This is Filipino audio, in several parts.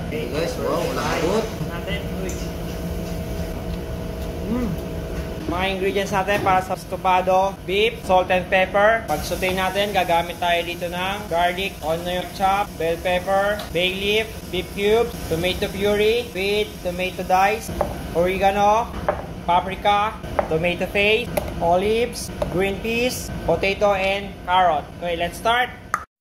Okay guys, wow, malambot. Natin. Mga ingredients natin para sa estofado: beef, salt and pepper. Pag-saute natin, gagamit tayo dito ng garlic, onion chop, bell pepper, bay leaf, beef cubes, tomato puree with tomato dice, oregano, paprika, tomato paste, olives, green peas, potato, and carrot. Okay, let's start!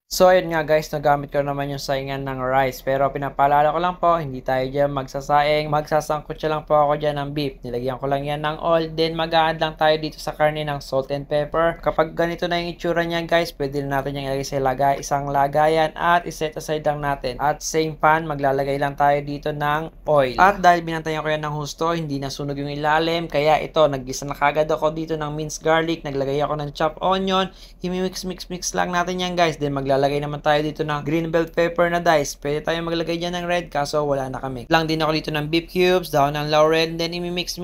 So ayun nga guys, nagamit ko naman yung saingan ng rice. Pero pinapaalala ko lang po, hindi tayo dyan magsasaing. Magsasangkot lang po ako dyan ng beef. Nilagyan ko lang yan ng oil. Then mag-a-add lang tayo dito sa karne ng salt and pepper. Kapag ganito na yung itsura niya guys, pwede na natin yung ilagay sa isang lagayan at iset aside lang natin. At same pan, maglalagay lang tayo dito ng oil. At dahil binantayan ko yan ng husto, hindi nasunog yung ilalim. Kaya ito, naggisa na kagad ako dito ng minced garlic. Naglagay ako ng chopped onion. Mix lang natin yan guys. Then maglalagay naman tayo dito ng green bell pepper na dice. Pwede tayo maglagay dyan ng red, kaso wala na kami. Lang din ako dito ng beef cubes, daon ng laurel, then mix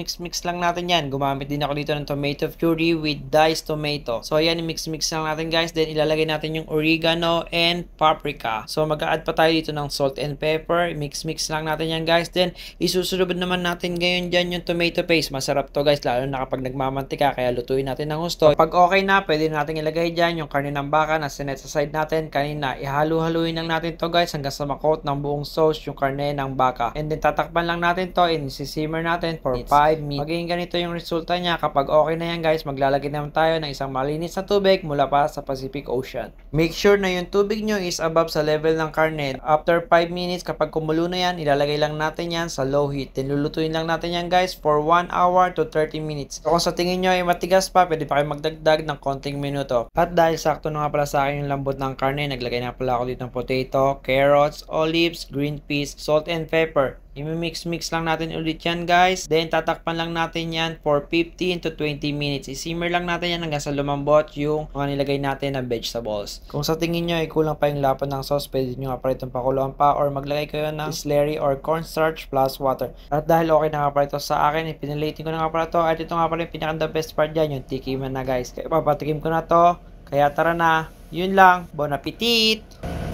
lang natin yan. Gumamit din ako dito ng tomato puree with diced tomato. So ayan, mix lang natin guys. Then ilalagay natin yung oregano and paprika. So mag-a-add pa tayo dito ng salt and pepper. Mix lang natin yan guys. Then isusunod naman natin ngayon dyan yung tomato paste. Masarap to guys, lalo na kapag nagmamantika, kaya lutuin natin ng gusto. Pag okay na, pwede natin ilagay dyan yung karne ng baka na sinet sa side natin kanina. Ihalo-haluin lang natin to guys hanggang sa makot ng buong sauce yung karne ng baka. And then tatakpan lang natin to and sisimmer natin for 5 minutes. Magiging ganito yung resulta niya. Kapag okay na yan guys, maglalagay naman tayo ng isang malinis na tubig mula pa sa Pacific Ocean. Make sure na yung tubig nyo is above sa level ng karne. After 5 minutes, kapag kumulo na yan, ilalagay lang natin yan sa low heat. Then lulutuin lang natin yan guys for 1 hour to 30 minutes. So kung sa tingin nyo ay matigas pa, pwede pa kayo magdagdag ng konting minuto. At dahil sakto na nga pala sa akin yung lambot ng karne, naglagay na pala ako dito ng potato, carrots, olives, green peas, salt and pepper. I-mix lang natin ulit yan guys. Then tatakpan lang natin yan for 15 to 20 minutes. I-simmer lang natin yan hanggang sa lumambot yung mga nilagay natin na vegetables. Kung sa tingin nyo ay kulang pa yung lapot ng sauce, pwede nyo nga pa itong pakuluan pa or maglagay kayo ng slurry or cornstarch plus water. At dahil okay na nga pala ito sa akin, ipinalating ko na nga pala ito. At ito nga pala yung pinaka the best part dyan, yung tikiman na guys. Kaya papatikim ko na to. Kaya tara na. Yun lang. Bon appetit!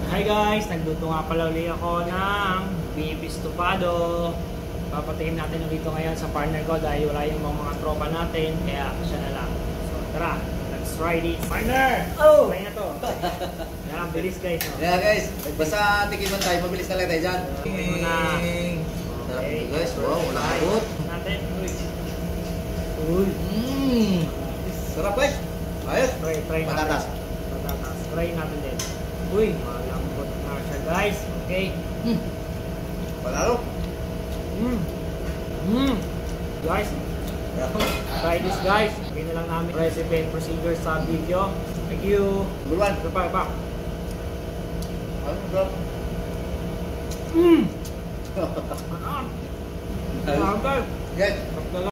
Hi guys! Nagluto nga pala ulit ako ng beef estofado. Papatikim natin ulit ito ngayon sa partner ko dahil wala yung mga tropa natin. Kaya siya na lang. So tara! Let's try this! Partner! Oh! Kaya na to! Yan, bilis guys. No? Yeah guys, basta tikiman tayo, mabilis na lang tayo dyan. Muna. Okay guys, wow, malambot. Natin. Uy! Sarap guys! Ayos! Try natin. Patatas. Try natin din. Uy, malambot na siya guys. Okay. Panalo? Guys, try this guys. Hindi na lang namin recipe and procedure sa video. Thank you. Good one. Ito pa. Ano bro? Guys. Yes.